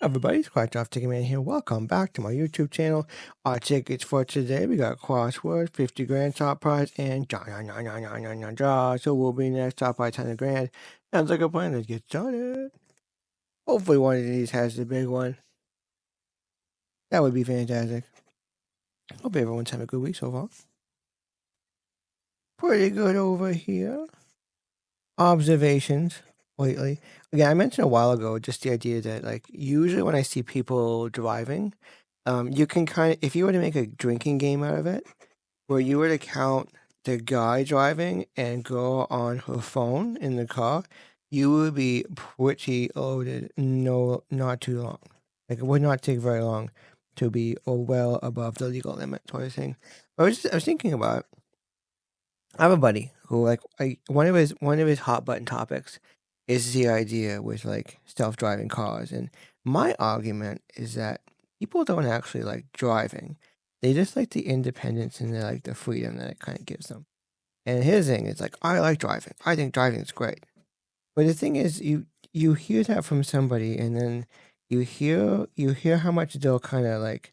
Everybody, Scratch Off Ticket Man here. Welcome back to my YouTube channel. Our tickets for today, we got crossword, 50 grand top prize, and draw. So we'll be next top prize 100 grand. Sounds like a plan. Let's get started. Hopefully one of these has the big one. That would be fantastic. Hope everyone's having a good week so far. Pretty good over here. Observations lately. Again, I mentioned a while ago just the idea that like usually when I see people driving, you can kind of, if you were to make a drinking game out of it, where you were to count the guy driving and girl on her phone in the car, you would be pretty loaded. No, not too long. Like it would not take very long to be well above the legal limit sort of thing. I was thinking about it. I have a buddy who one of his hot button topics is the idea with like self-driving cars, and my argument is that people don't actually like driving. They just like the independence and they like the freedom that it kind of gives them. And his thing is like, I like driving. I think driving is great. But the thing is, you hear that from somebody, and then you hear how much they'll kind of like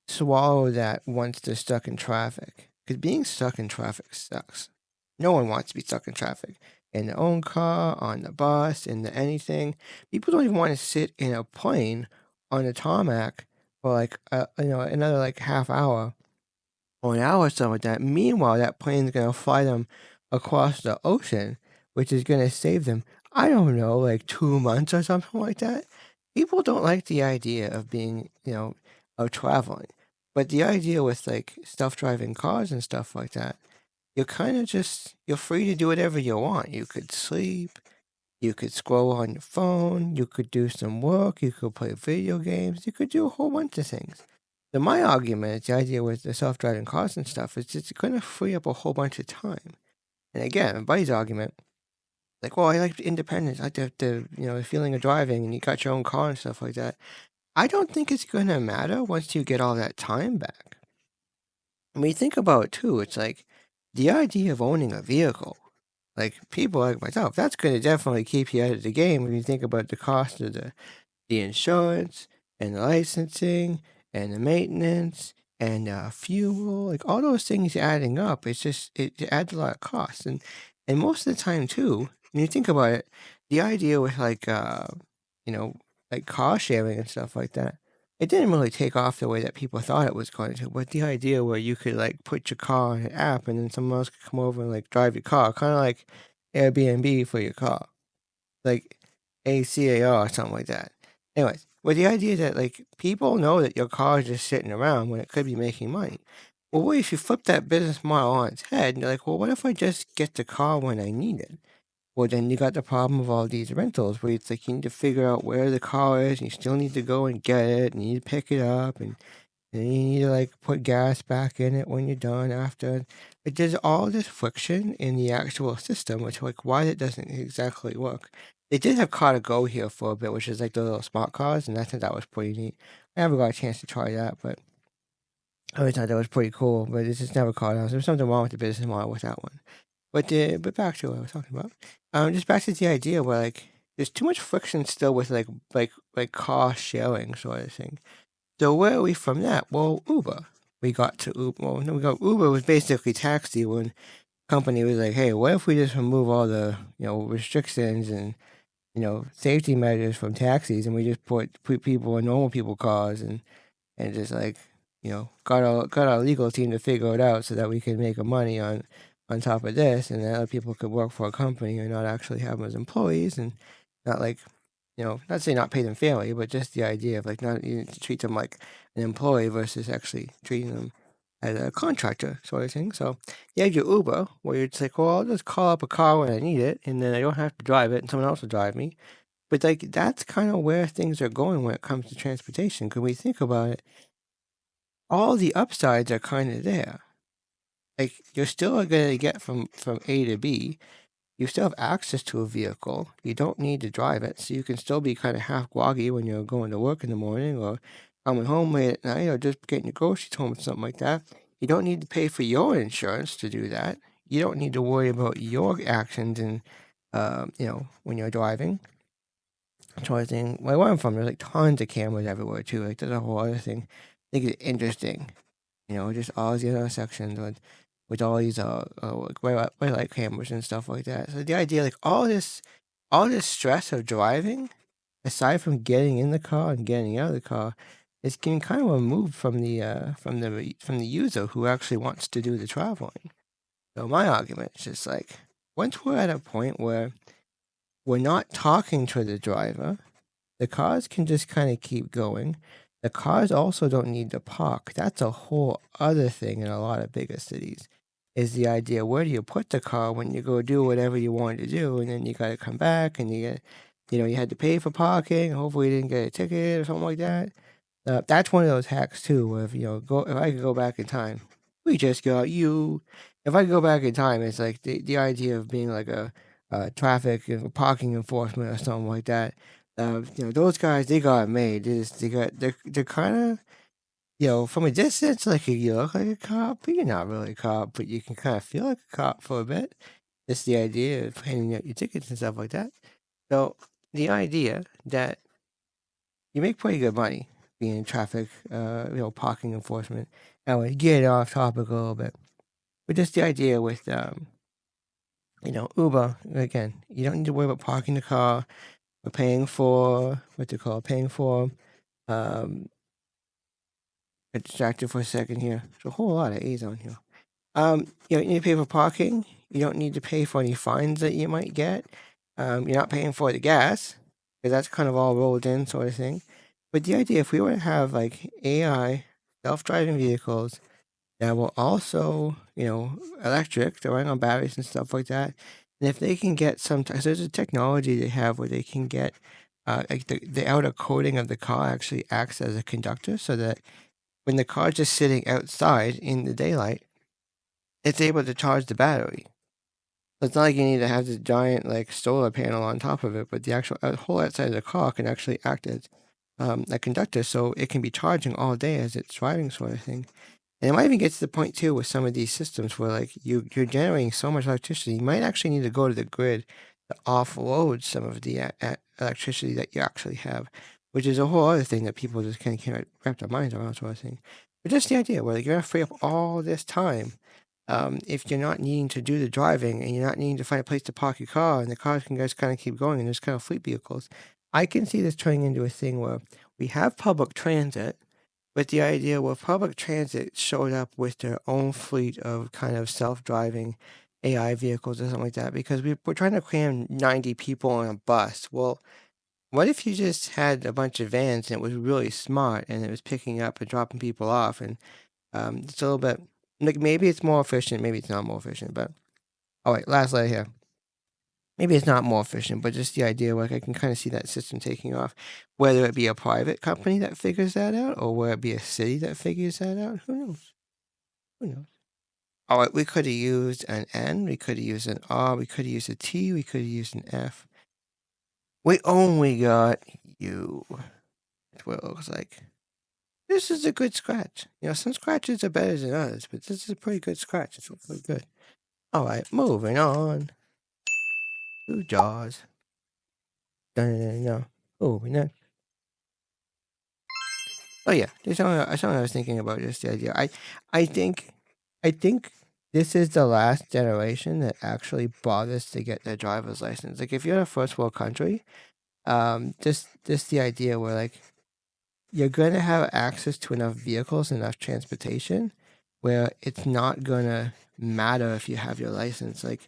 swallow that once they're stuck in traffic. Because being stuck in traffic sucks. No one wants to be stuck in traffic. In their own car, on the bus, in the anything. People don't even want to sit in a plane on the tarmac for like another like half hour or an hour or something like that. Meanwhile, that plane's gonna fly them across the ocean, which is gonna save them, I don't know, like 2 months or something like that. People don't like the idea of being, of traveling. But the idea with like self-driving cars and stuff like that, you're kind of just, you're free to do whatever you want. You could sleep, you could scroll on your phone, you could do some work, you could play video games, you could do a whole bunch of things. So my argument, the idea with the self-driving cars and stuff, is just going to free up a whole bunch of time. And again, my buddy's argument, like, well, I like independence, I like the feeling of driving, and you got your own car and stuff like that. I don't think it's going to matter once you get all that time back. I mean, think about it too. It's like the idea of owning a vehicle. Like people like myself, that's going to definitely keep you out of the game when you think about the cost of the insurance and the licensing and the maintenance and fuel, like all those things adding up. It's just it adds a lot of costs, and most of the time too, when you think about it, the idea with you know like car sharing and stuff like that, it didn't really take off the way that people thought it was going to. But the idea where you could like put your car on an app and then someone else could come over and like drive your car, kind of like Airbnb for your car, like ACAR or something like that. Anyways, with the idea that like people know that your car is just sitting around when it could be making money. Well, what if you flip that business model on its head and you're like, well, what if I just get the car when I need it? Well, then you got the problem of all these rentals where it's like you need to figure out where the car is and you still need to go and get it and you need to pick it up and you need to like put gas back in it when you're done after. Like there's all this friction in the actual system, which like why it doesn't exactly work. They did have car to go here for a bit, which is like the little smart cars, and I think that was pretty neat. I never got a chance to try that, but I always thought that was pretty cool. But it's just never caught on. There was something wrong with the business model with that one. But back to what I was talking about. Just back to the idea where like there's too much friction still with like car sharing sort of thing. So where are we from that? Well, Uber. We got to Uber. Well, no, we got Uber was basically taxi when company was like, hey, what if we just remove all the restrictions and safety measures from taxis and we just put people in normal people cars and just like got our legal team to figure it out so that we could make a money on top of this and that other people could work for a company and not actually have them as employees and not like not say not pay them fairly, but just the idea of like not to treat them like an employee versus actually treating them as a contractor sort of thing. So you have your Uber where you're just like, well, I'll just call up a car when I need it and then I don't have to drive it and someone else will drive me. But like that's kind of where things are going when it comes to transportation. Because we think about it, all the upsides are kind of there. Like you're still going to get from A to B. You still have access to a vehicle. You don't need to drive it, so you can still be kind of half groggy when you're going to work in the morning or coming home late at night or just getting your groceries home or something like that. You don't need to pay for your insurance to do that. You don't need to worry about your actions and when you're driving. sort of thing. Like where I'm from, there's like tons of cameras everywhere too. Like that's a whole other thing. I think it's interesting. Just all these intersections with all these like red light cameras and stuff like that. So the idea, like all this stress of driving, aside from getting in the car and getting out of the car, is getting kind of removed from the user who actually wants to do the traveling. So my argument is just like once we're at a point where we're not talking to the driver, the cars can just kind of keep going. The cars also don't need to park. That's a whole other thing in a lot of bigger cities. Is the idea where do you put the car when you go do whatever you want to do, and then you got to come back and you had to pay for parking. Hopefully, you didn't get a ticket or something like that. That's one of those hacks too. Where if I could go back in time, we just got you. If I could go back in time, it's like the idea of being like a traffic parking enforcement or something like that. Those guys, they got it made. They're kind of, from a distance, like you look like a cop, but you're not really a cop, but you can kind of feel like a cop for a bit. It's the idea of handing out your tickets and stuff like that. So the idea that you make pretty good money being traffic, parking enforcement. Anyway, get off topic a little bit, but just the idea with, Uber again. You don't need to worry about parking the car. We're paying for what they call paying for. Get distracted for a second here. There's a whole lot of A's on here. You don't need to pay for parking. You don't need to pay for any fines that you might get. You're not paying for the gas because that's kind of all rolled in, sort of thing. But the idea, if we were to have like AI self-driving vehicles that will also, electric, they're running on batteries and stuff like that, and if they can get there's a technology they have where they can get, like the outer coating of the car actually acts as a conductor, so that when the car's just sitting outside in the daylight, it's able to charge the battery. So it's not like you need to have this giant like solar panel on top of it, but the actual whole outside of the car can actually act as a conductor, so it can be charging all day as it's driving, sort of thing. And it might even get to the point too with some of these systems where like you're generating so much electricity, you might actually need to go to the grid to offload some of the electricity that you actually have, which is a whole other thing that people just kind of can't wrap their minds around, sort of thing. But just the idea where like, you're gonna free up all this time, if you're not needing to do the driving and you're not needing to find a place to park your car, and the cars can just kind of keep going, and there's kind of fleet vehicles. I can see this turning into a thing where we have public transit, but the idea where public transit showed up with their own fleet of kind of self-driving AI vehicles or something like that, because we're trying to cram 90 people on a bus. Well, what if you just had a bunch of vans and it was really smart and it was picking up and dropping people off, and it's a little bit like maybe it's more efficient, maybe it's not more efficient, but all right, last letter here. Maybe it's not more efficient, but just the idea, like I can kind of see that system taking off, whether it be a private company that figures that out, or whether it be a city that figures that out. Who knows? Who knows? All right, we could have used an N, we could have used an R, we could have used a T, we could have used an F. We only got U. That's what it looks like. This is a good scratch. Some scratches are better than others, but this is a pretty good scratch. It's pretty good. All right, moving on. Two jaws. No. Moving on. Oh yeah, there's something I was thinking about. Just the idea. I think, I think this is the last generation that actually bothers to get their driver's license. Like if you're in a first world country, just the idea where like you're gonna have access to enough vehicles, enough transportation, where it's not gonna matter if you have your license. Like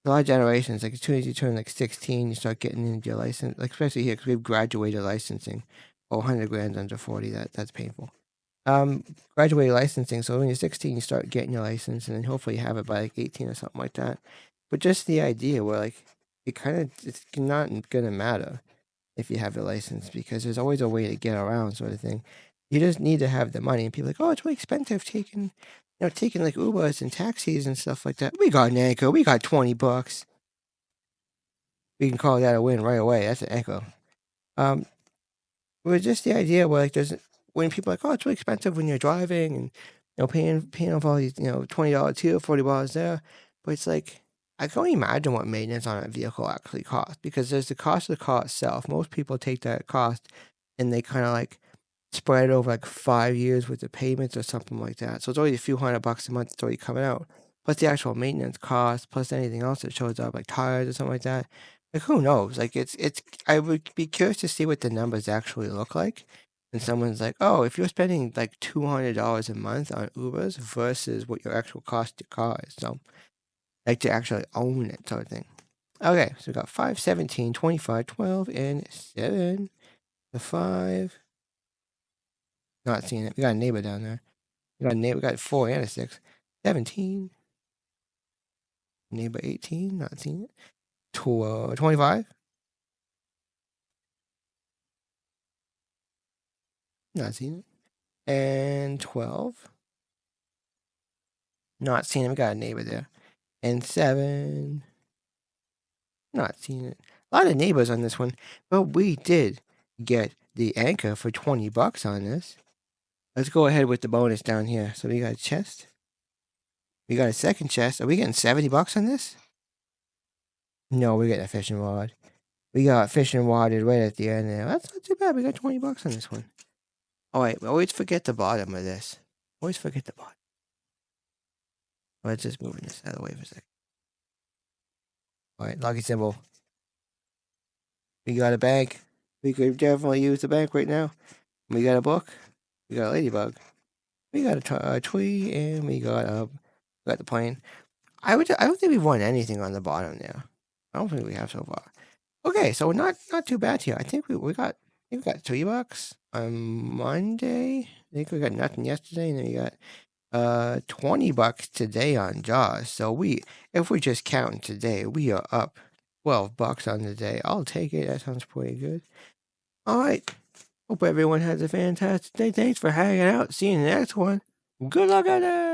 a lot of generations, like as soon as you turn like 16, you start getting into your license. Like especially here, because we've graduated licensing. 100 grand under 40. That's painful. Graduated licensing. So when you're 16, you start getting your license, and then hopefully you have it by like 18 or something like that. But just the idea where like it's not gonna matter if you have your license, because there's always a way to get around, sort of thing. You just need to have the money, and people are like, oh, it's really expensive taking like Ubers and taxis and stuff like that. We got an Anchor. We got $20. We can call that a win right away. That's an Anchor. But just the idea where like when people are like, oh, it's really expensive when you're driving, and paying off all these $20 here, $40 there, but it's like I can only imagine what maintenance on a vehicle actually costs because there's the cost of the car itself. Most people take that cost and they kind of like spread it over like 5 years with the payments or something like that. So it's already a few $100 a month that's already coming out. Plus the actual maintenance cost, plus anything else that shows up, like tires or something like that. Like who knows? Like it's I would be curious to see what the numbers actually look like. And someone's like, oh, if you're spending like $200 a month on Ubers versus what your actual cost of your car is. So like to actually own it sort of thing. Okay, so we got 5, 17, 25, 12, and 7. The 5. Not seeing it. We got a neighbor down there. We got a neighbor. We got 4 and a 6. 17. Neighbor 18. Not seeing it. 25. Not seeing it. And 12. Not seeing it. We got a neighbor there. And 7. Not seeing it. A lot of neighbors on this one. But we did get the anchor for $20 on this. Let's go ahead with the bonus down here. So we got a chest. We got a second chest. Are we getting $70 on this? No, we're getting a fishing rod. We got fishing wadded right at the end there. That's not too bad. We got $20 on this one. All right, we always forget the bottom of this. Always forget the bottom. Let's just move this out of the way for a second. All right, lucky symbol. We got a bank. We could definitely use the bank right now. We got a book. We got a ladybug. We got a tree, and we got the plane. I don't think we've won anything on the bottom there. I don't think we have so far. Okay, so not too bad here. I think we got $3 on Monday. I think we got nothing yesterday, and then we got $20 today on Jaws. So if we're just counting today, we are up $12 on the day. I'll take it. That sounds pretty good. All right. Hope everyone has a fantastic day. Thanks for hanging out. See you in the next one. Good luck at it.